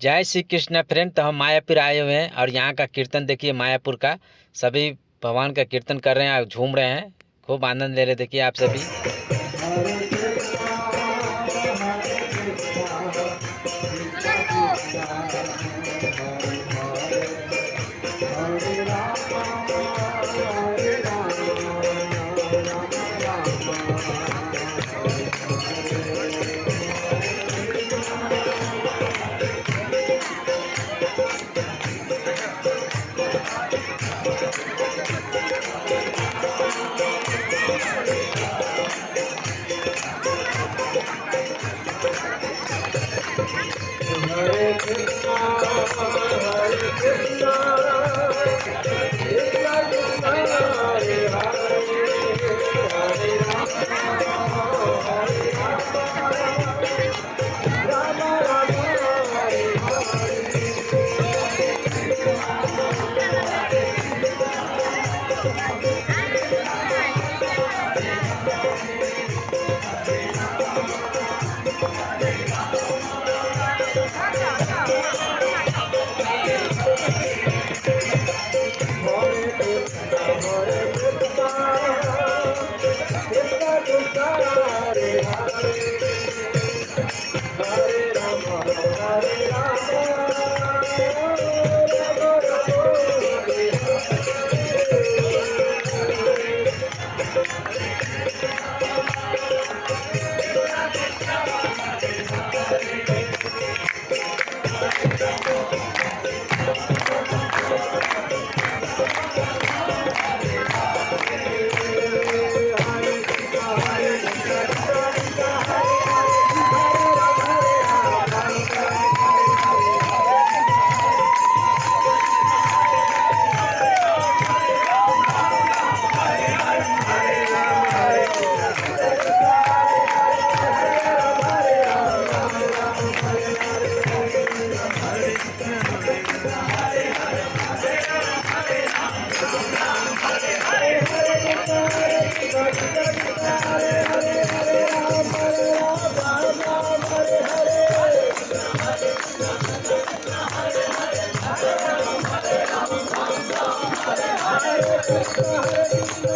जय श्री कृष्ण फ्रेंड। तो हम मायापुर आए हुए हैं और यहाँ का कीर्तन देखिए। मायापुर का सभी भगवान का कीर्तन कर रहे हैं और झूम रहे हैं, खूब आनंद ले रहे। देखिए आप सभी। Hare Krishna, Hare Krishna, Krishna Krishna, Hare Hare, Hare Rama, Hare Rama, Rama Rama, Hare Krishna, Hare Krishna.